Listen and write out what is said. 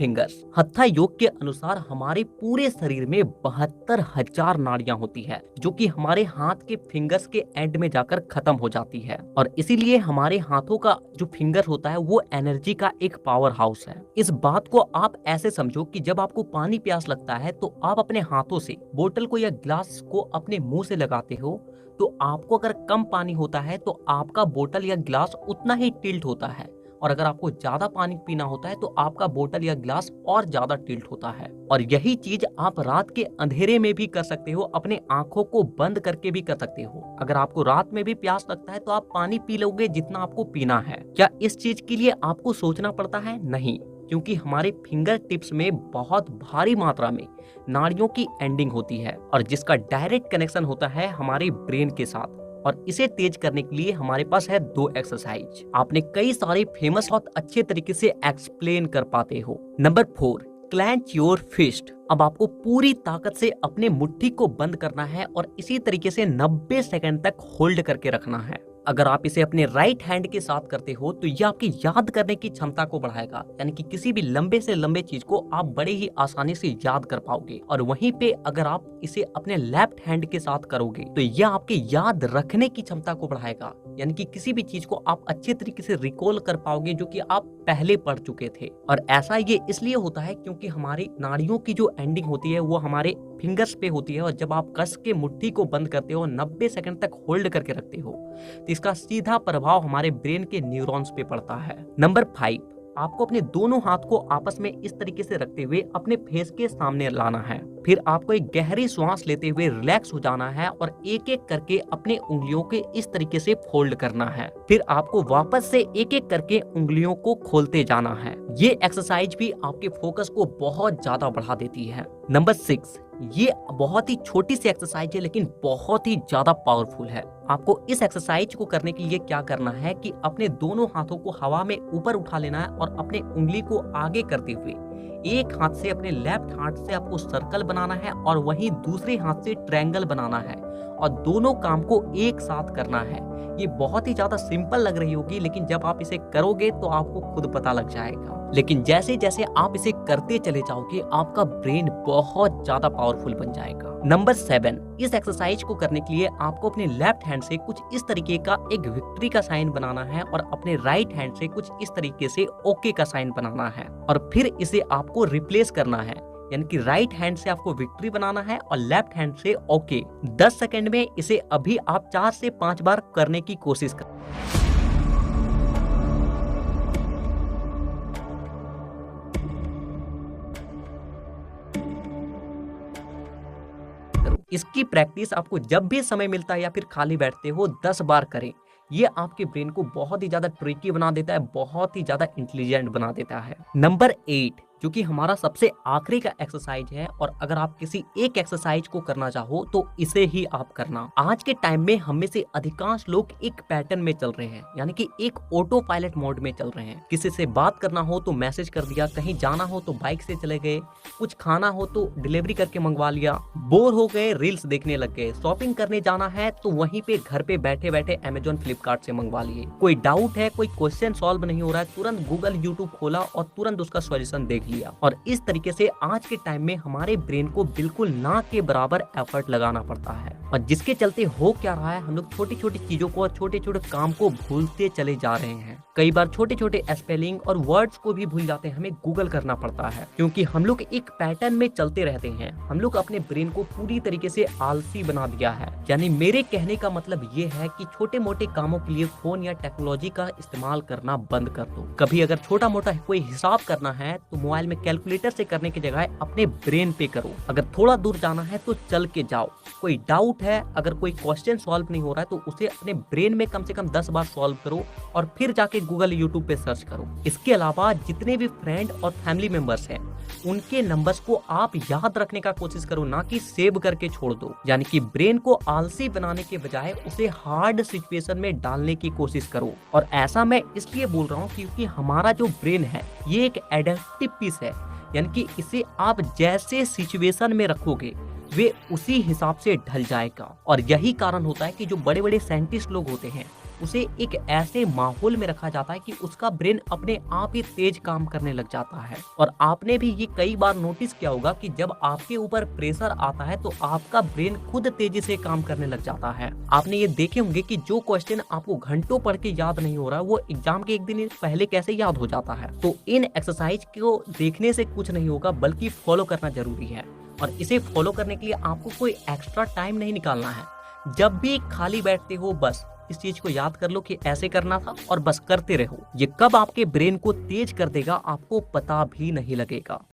Fingers. हत्था योग के अनुसार हमारे पूरे शरीर में 72,000 नाड़ियां होती है, जो कि हमारे हाथ के फिंगर्स के एंड में जाकर खत्म हो जाती है। और इसीलिए हमारे हाथों का जो फिंगर होता है वो एनर्जी का एक पावर हाउस है। इस बात को आप ऐसे समझो कि जब आपको पानी प्यास लगता है तो आप अपने हाथों से बोतल को या ग्लास को अपने मुंह से लगाते हो, तो आपको अगर कम पानी होता है तो आपका बोतल या ग्लास उतना ही टिल्ट होता है, और अगर आपको ज्यादा पानी पीना होता है तो आपका बोतल या ग्लास और ज्यादा टिल्ट होता है। और यही चीज आप रात के अंधेरे में भी कर सकते हो, अपने आंखों को बंद करके भी कर सकते हो। अगर आपको रात में भी प्यास लगता है तो आप पानी पी लोगे जितना आपको पीना है। क्या इस चीज के लिए आपको सोचना पड़ता है? नहीं, क्योंकि हमारे फिंगर टिप्स में बहुत भारी मात्रा में नाड़ियों की एंडिंग होती है, और जिसका डायरेक्ट कनेक्शन होता है हमारे ब्रेन के साथ। और इसे तेज करने के लिए हमारे पास है 2 एक्सरसाइज। आपने कई सारे फेमस और अच्छे तरीके से एक्सप्लेन कर पाते हो। Number 4, clench your fist. अब आपको पूरी ताकत से अपने मुट्ठी को बंद करना है और इसी तरीके से 90 सेकंड तक होल्ड करके रखना है। अगर आप इसे अपने राइट हैंड के साथ करते हो तो यह आपकी याद करने की क्षमता को बढ़ाएगा, यानी कि किसी भी लंबे से लंबे चीज को आप बड़े ही आसानी से याद कर पाओगे। और वहीं पे अगर आप इसे अपने लेफ्ट हैंड के साथ करोगे तो यह आपके याद रखने की क्षमता को बढ़ाएगा, यानी कि किसी भी चीज को आप अच्छे तरीके से रिकॉल कर पाओगे जो कि आप पहले पढ़ चुके थे। और ऐसा ये इसलिए होता है क्योंकि हमारी नाड़ियों की जो एंडिंग होती है वो हमारे फिंगर्स पे होती है, और जब आप कस के मुट्ठी को बंद करते हो 90 सेकंड तक होल्ड करके रखते हो तो इसका सीधा प्रभाव हमारे ब्रेन के न्यूरॉन्स पे पड़ता है। नंबर 5, आपको अपने दोनों हाथ को आपस में इस तरीके से रखते हुए अपने फेस के सामने लाना है। फिर आपको एक गहरी सांस लेते हुए रिलैक्स हो जाना है और एक एक करके अपने उंगलियों के इस तरीके से फोल्ड करना है। फिर आपको वापस से एक एक करके उंगलियों को खोलते जाना है। ये एक्सरसाइज भी आपके फोकस को बहुत ज्यादा बढ़ा देती है। नंबर 6, ये बहुत ही छोटी सी एक्सरसाइज है लेकिन बहुत ही ज्यादा पावरफुल है। आपको इस एक्सरसाइज को करने के लिए क्या करना है कि अपने दोनों हाथों को हवा में ऊपर उठा लेना है और अपने उंगली को आगे करते हुए एक हाथ से अपने लेफ्ट हाथ से आपको सर्कल बनाना है और वहीं दूसरे हाथ से ट्रायंगल बनाना है, और दोनों काम को एक साथ करना है। ये बहुत ही ज्यादा सिंपल लग रही होगी, लेकिन जब आप इसे करोगे तो आपको खुद पता लग जाएगा। लेकिन जैसे जैसे आप इसे करते चले जाओगे आपका ब्रेन बहुत ज्यादा पावरफुल बन जाएगा। नंबर 7, इस एक्सरसाइज को करने के लिए आपको अपने लेफ्ट हैंड से कुछ इस तरीके का एक विक्ट्री का साइन बनाना है और अपने राइट हैंड से कुछ इस तरीके से ओके का साइन बनाना है, और फिर इसे आपको रिप्लेस करना है, यानी कि राइट हैंड से आपको विक्ट्री बनाना है और लेफ्ट हैंड से ओके। 10 सेकंड में इसे अभी आप 4 से 5 बार करने की कोशिश करें। इसकी प्रैक्टिस आपको जब भी समय मिलता है या फिर खाली बैठते हो 10 बार करें। ये आपके ब्रेन को बहुत ही ज्यादा ट्रिकी बना देता है, बहुत ही ज्यादा इंटेलिजेंट बना देता है। नंबर 8, जो कि हमारा सबसे आखिरी का एक्सरसाइज है, और अगर आप किसी एक एक्सरसाइज को करना चाहो तो इसे ही आप करना। आज के टाइम में हम में से अधिकांश लोग एक पैटर्न में चल रहे हैं, यानी कि एक ऑटो पायलट मोड में चल रहे हैं। किसी से बात करना हो तो मैसेज कर दिया, कहीं जाना हो तो बाइक से चले गए, कुछ खाना हो तो डिलीवरी करके मंगवा लिया, बोर हो गए रील्स देखने लग गए, शॉपिंग करने जाना है तो वहीं पे घर पे बैठे बैठे अमेजोन फ्लिपकार्ट से मंगवा लिए, कोई डाउट है, कोई क्वेश्चन सॉल्व नहीं हो रहा है, तुरंत गूगल यूट्यूब खोला और तुरंत उसका सॉल्यूशन देख लिया। और इस तरीके से आज के टाइम में हमारे ब्रेन को बिल्कुल ना के बराबर एफर्ट लगाना पड़ता है, और जिसके चलते हो क्या रहा है, हम लोग छोटी छोटी चीजों को और छोटे छोटे काम को भूलते चले जा रहे हैं। कई बार छोटे छोटे स्पेलिंग और वर्ड्स को भी भूल जाते हैं, हमें गूगल करना पड़ता है, क्योंकि हम लोग एक पैटर्न में चलते रहते हैं। हम लोग अपने ब्रेन को पूरी तरीके से आलसी बना दिया है। यानी मेरे कहने का मतलब ये है कि छोटे मोटे कामों के लिए फोन या टेक्नोलॉजी का इस्तेमाल करना बंद कर दो। कभी अगर छोटा मोटा कोई हिसाब करना है तो मोबाइल में कैलकुलेटर से करने की जगह अपने ब्रेन पे करो। अगर थोड़ा दूर जाना है तो चल के जाओ। कोई डाउट है, अगर कोई क्वेश्चन सॉल्व नहीं हो रहा है तो उसे अपने ब्रेन में कम से कम 10 बार सॉल्व करो और फिर जाके गूगल यूट्यूब पे सर्च करो। इसके अलावा जितने भी फ्रेंड और फैमिली मेंबर्स हैं उनके नंबर्स को आप याद रखने का कोशिश करो, ना कि सेव करके छोड़ दो। यानी कि ब्रेन को आलसी बनाने के बजाय उसे हार्ड सिचुएशन में डालने की कोशिश करो। और ऐसा मैं इसलिए बोल रहा हूँ क्योंकि हमारा जो ब्रेन है ये एक एडेप्टिव पीस है, यानी कि इसे आप जैसे सिचुएशन में रखोगे वे उसी हिसाब से ढल जाएगा। और यही कारण होता है कि जो बड़े बड़े साइंटिस्ट लोग होते हैं उसे एक ऐसे माहौल में रखा जाता है कि उसका ब्रेन अपने आप ही तेज काम करने लग जाता है। और आपने भी ये कई बार नोटिस किया होगा कि जब आपके ऊपर प्रेशर आता है तो आपका ब्रेन खुद तेजी से काम करने लग जाता है। आपने ये देखे होंगे कि जो क्वेश्चन आपको घंटों पढ़ के याद नहीं हो रहा वो एग्जाम के एक दिन पहले कैसे याद हो जाता है। तो इन एक्सरसाइज को देखने से कुछ नहीं होगा, बल्कि फॉलो करना जरूरी है। और इसे फॉलो करने के लिए आपको कोई एक्स्ट्रा टाइम नहीं निकालना है। जब भी खाली बैठते हो बस इस चीज को याद कर लो कि ऐसे करना था और बस करते रहो। ये कब आपके ब्रेन को तेज कर देगा आपको पता भी नहीं लगेगा।